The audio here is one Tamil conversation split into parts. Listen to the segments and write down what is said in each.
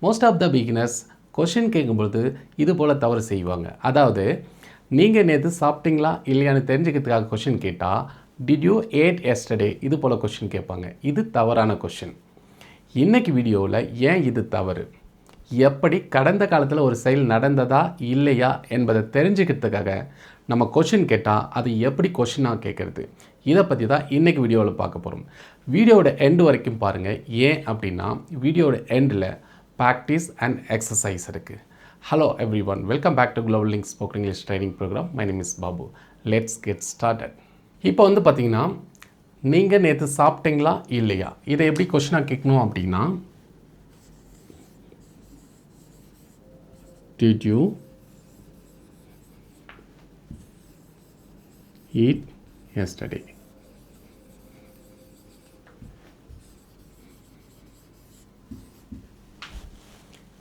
Most of the beginners question கேட்கும்பொழுது இது போல் தவறு செய்வாங்க. அதாவது நீங்கள் நேற்று சாப்பிட்டீங்களா இல்லையான்னு தெரிஞ்சுக்கிறதுக்காக கொஷின் கேட்டால் டிட் யூ ஏட் எஸ்டர்டே இது போல் கொஷின் கேட்பாங்க. இது தவறான கொஷின். இன்றைக்கி வீடியோவில் ஏன் இது தவறு, எப்படி கடந்த காலத்தில் ஒரு செயல் நடந்ததா இல்லையா என்பதை தெரிஞ்சுக்கிறதுக்காக நம்ம கொஷின் கேட்டால் அது எப்படி கொஷினாக கேட்குறது, இதை பற்றி தான் இன்றைக்கி வீடியோவில் பார்க்க போகிறோம். வீடியோவோட எண்டு வரைக்கும் பாருங்கள். ஏன் அப்படின்னா வீடியோவோட எண்டில் ப்ராக்டிஸ் அண்ட் எக்ஸசைஸ் இருக்குது. Hello everyone, welcome back to global link spoken English training programme. My name is Babu. Let's get started. இப்போ பார்த்தீங்கன்னா நீங்கள் நேற்று சாப்பிட்டீங்களா இல்லையா, இதை எப்படி கொஷினாக கேட்கணும் அப்படின்னா did you eat yesterday?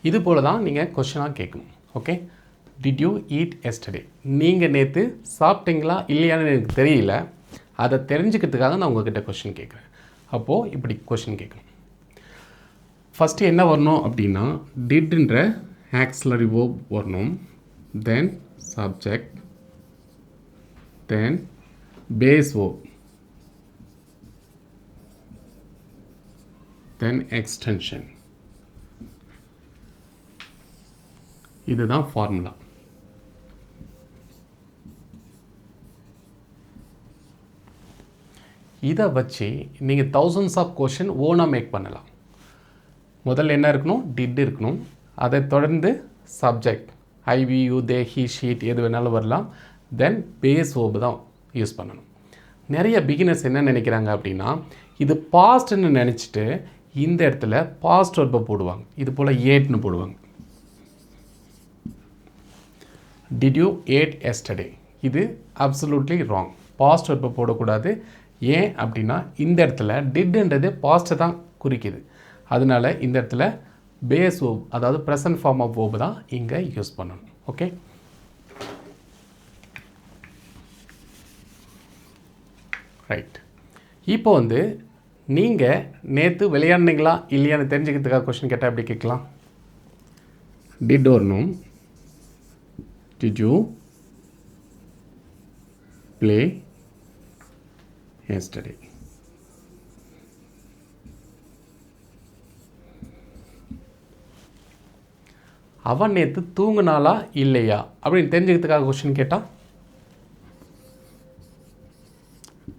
இது போல தான் நீங்கள் கொஷினாக கேட்கணும். Okay, did you eat yesterday, நீங்கள் நேற்று சாப்பிட்டீங்களா இல்லையான்னு எனக்கு தெரியல, அதை தெரிஞ்சுக்கிறதுக்காக நான் உங்கள்கிட்ட கொஷின் கேட்குறேன். அப்போது இப்படி கொஷின் கேட்கணும். ஃபஸ்ட்டு என்ன வரணும் அப்படின்னா டிட்ன்ற ஆக்ஸிலரி வேர்ப் வரணும், then subject, then base verb, then extension. இதுதான் ஃபார்முலா. இதை வச்சு நீங்கள் தௌசண்ட்ஸ் ஆஃப் கொஷின் ஓனாக மேக் பண்ணலாம். முதல்ல என்ன இருக்கணும், டிட் இருக்கணும். அதை தொடர்ந்து subject, I, we, you, they, he, she it எது வேணாலும் வரலாம். தென் பேஸ் வேர்பு தான் யூஸ் பண்ணணும். நிறைய பிகினர்ஸ் என்ன நினைக்கிறாங்க அப்படின்னா இது பாஸ்ட்னு நினச்சிட்டு இந்த இடத்துல பாஸ்ட் வேர்பை போடுவாங்க. இது போல் ஏட்னு போடுவாங்க. டிட் யூ ஏட் எஸ்டர்டே, இது அப்சல்யூட்லி ராங். பாஸ்ட் வேர்பை போடக்கூடாது. ஏன் அப்படின்னா இந்த இடத்துல டிட்ன்றது பாஸ்ட்டை தான் குறிக்குது. அதனால இந்த இடத்துல பேஸ் வேர்ப், அதாவது ப்ரெசன்ட் ஃபார்ம் ஆஃப் வேர்பு தான் இங்கே யூஸ் பண்ணணும். Okay, right. இப்போ நீங்கள் நேற்று விளையாடுனீங்களா இல்லையான்னு தெரிஞ்சுக்கிறதுக்காக கொஸ்டின் கேட்டால் எப்படி கேட்கலாம்? டிட் வரணும். Did you play yesterday? அவன் நேற்று தூங்குனாளா இல்லையா அப்படின்னு தெரிஞ்சுக்கிறதுக்காக கொஸ்டின் கேட்டால்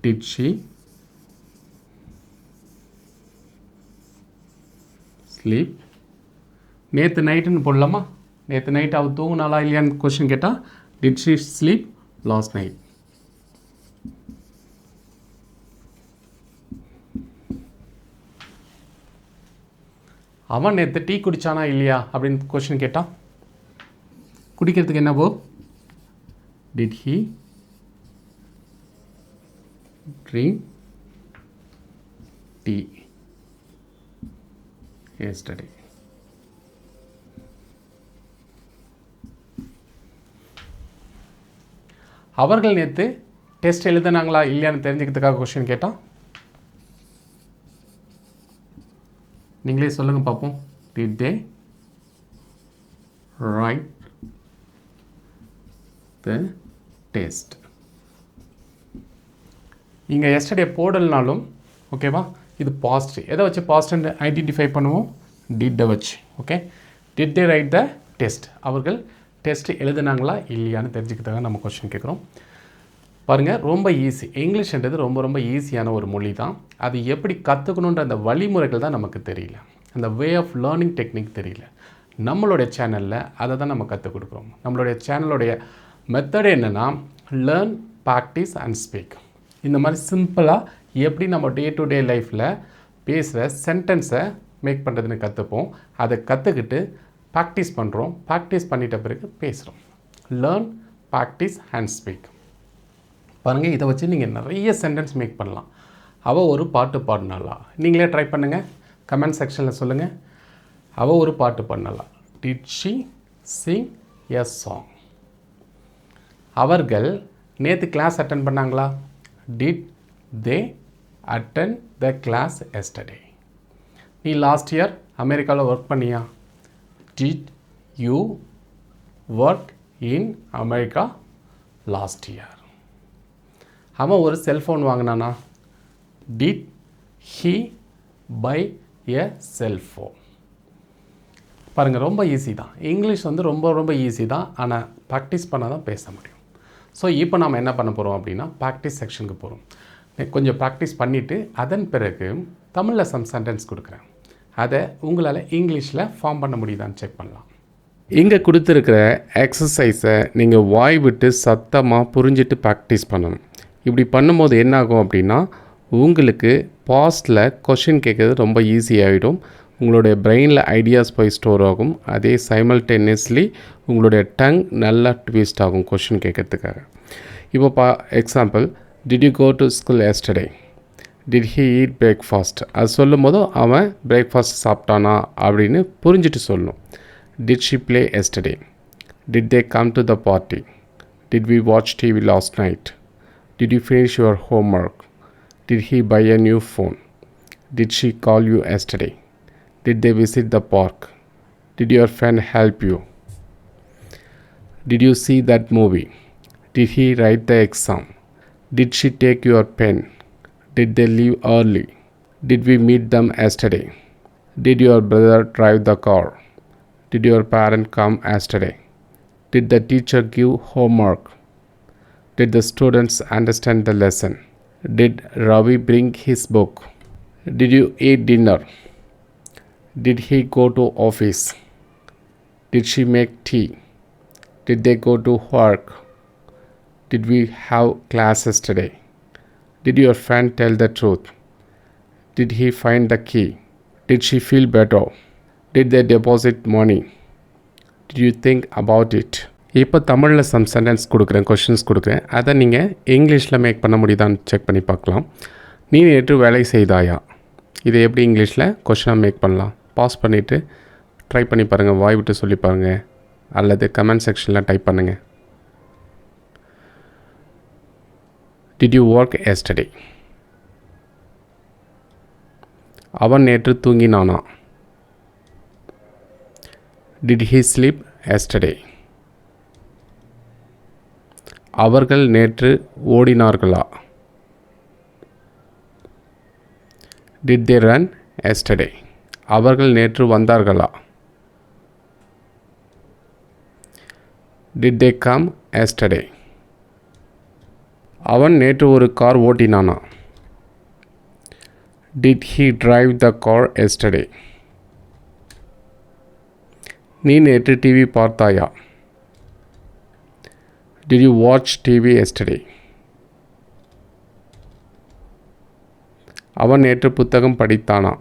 did she sleep? நேற்று நைட்டுன்னு போடலாமா? நேற்று நைட் அவள் தூங்குனாளா இல்லையான்னு கொஸ்டின் கேட்டால் did she sleep last night. அவன் நேற்று டீ குடித்தானா இல்லையா அப்படின்னு கொஸ்டின் கேட்டால் குடிக்கிறதுக்கு என்ன போ, did he drink tea yesterday. அவர்கள் நேற்று டெஸ்ட் எழுதுனாங்களா இல்லையான்னு தெரிஞ்சுக்கிறதுக்காக கொஸ்டின் கேட்டால் நீங்களே சொல்லுங்கள் பார்ப்போம். Did they right the test. இங்கே எஸ்டர்டே போடலனாலும் ஓகேவா, இது பாஸ்ட். எதை வச்சு பாஸ்ட் ஐடென்டிஃபை பண்ணுவோம்? டிட்டை வச்சு. Okay, did they right the test, அவர்கள் டெஸ்ட் எழுதுனாங்களா இல்லையான்னு தெரிஞ்சுக்கிறதுக்காக நம்ம கொஸ்டின் கேட்குறோம். பாருங்கள், ரொம்ப ஈஸி. இங்கிலீஷ்ன்றது ரொம்ப ரொம்ப ஈஸியான ஒரு மொழி தான். அது எப்படி கற்றுக்கணுன்ற அந்த வழிமுறைகள் தான் நமக்கு தெரியல, அந்த வே ஆஃப் லேர்னிங் டெக்னிக் தெரியல. நம்மளுடைய சேனலில் அதை தான் நம்ம கற்றுக் கொடுக்குறோம். நம்மளுடைய சேனலுடைய மெத்தட் என்னென்னா லேர்ன், ப்ராக்டிஸ் அண்ட் ஸ்பீக். இந்த மாதிரி சிம்பிளாக எப்படி நம்ம டே டு டே லைஃப்பில் பேசுகிற சென்டென்ஸை மேக் பண்ணுறதுன்னு கற்றுப்போம். அதை கற்றுக்கிட்டு ப்ராக்டிஸ் பண்ணுறோம். ப்ராக்டிஸ் பண்ணிட்ட பிறகு பேசுகிறோம். Learn, practice and speak. பாருங்கள், இதை வச்சு நீங்கள் நிறைய சென்டென்ஸ் மேக் பண்ணலாம். அவள் ஒரு பாட்டு பாடினாளா, நீங்களே ட்ரை பண்ணுங்கள், கமெண்ட் செக்ஷனில் சொல்லுங்கள். அவள் ஒரு பாட்டு பாடினாளா, did she sing a song. அவர்கள் நேற்று கிளாஸ் அட்டன் பண்ணாங்களா, did they attend the class yesterday. நீ லாஸ்ட் இயர் அமெரிக்காவில் ஒர்க் பண்ணியா, Did you work in America last year? அவன் ஒரு cellphone வாங்கினானா? Did he buy a cell phone? பாருங்கள், ரொம்ப ஈஸி தான். இங்கிலீஷ் வந்து ரொம்ப ஈஸி தான். ஆனால் ப்ராக்டிஸ் பண்ணால் தான் பேச முடியும். ஸோ இப்போ நாம் என்ன பண்ண போகிறோம் அப்படின்னா, ப்ராக்டிஸ் செக்ஷனுக்கு போகிறோம். கொஞ்சம் ப்ராக்டிஸ் பண்ணிவிட்டு அதன் பிறகு தமிழில் சம் சென்டென்ஸ் கொடுக்குறேன். அதை உங்களால் இங்கிலீஷில் ஃபார்ம் பண்ண முடியுதான்னு செக் பண்ணலாம். இங்கே கொடுத்துருக்கிற எக்ஸசைஸை நீங்கள் வாய் விட்டு சத்தமாக புரிஞ்சிட்டு ப்ராக்டிஸ் பண்ணணும். இப்படி பண்ணும்போது என்னாகும் அப்படின்னா, உங்களுக்கு பாஸ்டில் கொஷின் கேட்குறது ரொம்ப ஈஸியாகிடும். உங்களுடைய பிரெயினில் ஐடியாஸ் போய் ஸ்டோர் ஆகும். அதே சைமல்டேனியஸ்லி உங்களுடைய டங் நல்லா ட்விஸ்ட் ஆகும் கொஷின் கேட்கறதுக்காக. இப்போ example, did you go to school yesterday? Did he eat breakfast? அது சொல்லும் போது அவன் பிரேக்ஃபாஸ்ட் சாப்பிட்டானா அப்படின்னு புரிஞ்சுட்டு சொல்லணும். Did she play yesterday? Did they come to the party? Did we watch TV last night? Did you finish your homework? Did he buy a new phone? Did she call you yesterday? Did they visit the park? Did your friend help you? Did you see that movie? Did he write the exam? Did she take your pen? Did they leave early? Did we meet them yesterday? Did your brother drive the car? Did your parent come yesterday? Did the teacher give homework? Did the students understand the lesson? Did Ravi bring his book? Did you eat dinner? Did he go to office? Did she make tea? Did they go to work? Did we have class yesterday? Did your friend tell the truth? Did he find the key? Did she feel better? Did they deposit money? Did you think about it? இப்போ தமிழில் சம் சென்டென்ஸ் கொடுக்குறேன், கொஷின்ஸ் கொடுக்குறேன். அதை நீங்கள் இங்கிலீஷில் மேக் பண்ண முடியுதான்னு செக் பண்ணி பார்க்கலாம். நீ நேற்று வேலை செய்தாயா? இதை எப்படி இங்கிலீஷில் கொஷினாக மேக் பண்ணலாம்? பாஸ் பண்ணிவிட்டு ட்ரை பண்ணி பாருங்கள், வாய் விட்டு சொல்லி பாருங்கள், அல்லது கமெண்ட் செக்ஷனில் டைப் பண்ணுங்கள். Did you work yesterday? அவன் நேற்று தூங்கினானா? Did he sleep yesterday? அவர்கள் நேற்று ஓடினார்களா? Did they run yesterday? அவர்கள் நேற்று வந்தார்களா? Did they come yesterday? அவன் நேற்று ஒரு கார் ஓட்டினானா? Did he drive the car yesterday? நீ நேற்று டிவி பார்த்தாயா? Did you watch TV yesterday? அவன் நேற்று புத்தகம் படித்தானா?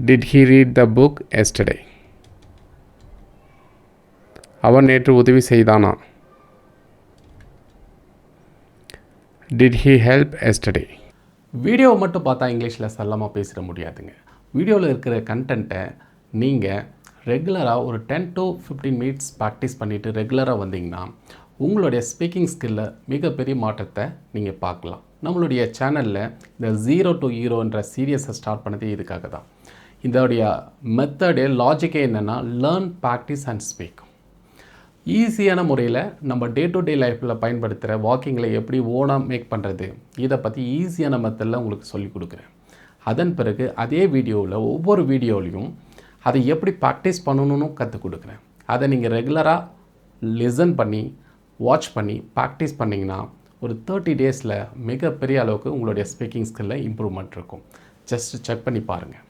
Did he read the book yesterday? அவன் நேற்று உதவி செய்தானா? Did he help yesterday? வீடியோவை மட்டும் பார்த்தா இங்கிலீஷில் சல்லமாக பேசிட முடியாதுங்க. வீடியோவில் இருக்கிற கண்டென்ட்டை நீங்கள் ரெகுலராக ஒரு 10 to 15 மினிட்ஸ் ப்ராக்டிஸ் பண்ணிவிட்டு ரெகுலராக வந்தீங்கன்னா உங்களுடைய ஸ்பீக்கிங் ஸ்கில்லில் மிகப்பெரிய மாற்றத்தை நீங்கள் பார்க்கலாம். நம்மளுடைய சேனலில் இந்த 0 to ஹீரோன்ற சீரியஸை ஸ்டார்ட் பண்ணதே இதுக்காக தான். இதோடைய மெத்தடே லாஜிக்கே என்னென்னா, லேர்ன், ப்ராக்டிஸ் அண்ட் ஸ்பீக். ஈஸியான முறையில் நம்ம டே டு டே லைஃப்பில் பயன்படுத்துகிற வாக்கிங்கில் எப்படி ஓனாக மேக் பண்ணுறது, இதை பற்றி ஈஸியான மெத்தடில் உங்களுக்கு சொல்லிக் கொடுக்குறேன். அதன் பிறகு அதே வீடியோவில் ஒவ்வொரு வீடியோலையும் அதை எப்படி ப்ராக்டிஸ் பண்ணணும்னு கற்றுக் கொடுக்குறேன். அதை நீங்கள் ரெகுலராக லிசன் பண்ணி வாட்ச் பண்ணி ப்ராக்டிஸ் பண்ணிங்கன்னா ஒரு 30 டேஸில் மிகப்பெரிய அளவுக்கு உங்களுடைய ஸ்பீக்கிங் ஸ்கில்லில் இம்ப்ரூவ்மெண்ட் இருக்கும். ஜஸ்ட் செக் பண்ணி பாருங்கள்.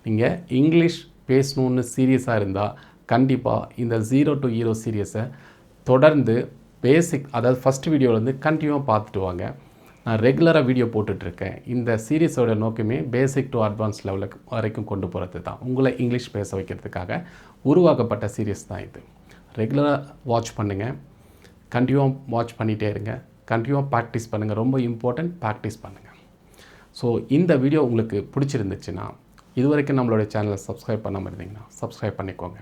நீங்கள் இங்கிலீஷ் பேசணுன்னு சீரியஸாக இருந்தால் கண்டிப்பாக இந்த 0 to ஹீரோ சீரியஸை தொடர்ந்து பேசிக், அதாவது ஃபஸ்ட் வீடியோவிலேருந்து கண்டினியூவாக பார்த்துட்டு வாங்க. நான் ரெகுலராக வீடியோ போட்டுட்ருக்கேன். இந்த சீரீஸோட நோக்கமே பேசிக் டு அட்வான்ஸ் லெவலுக்கு வரைக்கும் கொண்டு போகிறது தான். உங்களை இங்கிலீஷ் பேச வைக்கிறதுக்காக உருவாக்கப்பட்ட சீரீஸ் தான் இது. ரெகுலராக வாட்ச் பண்ணுங்கள், கண்டினியூவாக வாட்ச் பண்ணிகிட்டே இருங்க, கண்டினியூவாக ப்ராக்டிஸ் பண்ணுங்கள். ரொம்ப இம்பார்ட்டன்ட், ப்ராக்டிஸ் பண்ணுங்கள். ஸோ இந்த வீடியோ உங்களுக்கு பிடிச்சிருந்துச்சுன்னா, இது வரைக்கும் நம்மளோட சேனலை சப்ஸ்கிரைப் பண்ணாமல் இருந்தீங்கன்னா சப்ஸ்கிரைப் பண்ணிக்கோங்க.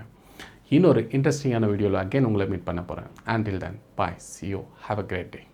இன்னொரு இன்ட்ரெஸ்டிங்கான வீடியோவில் அகைன் உங்களை மீட் பண்ண போகிறேன். Until then, bye. See you. Have a great day.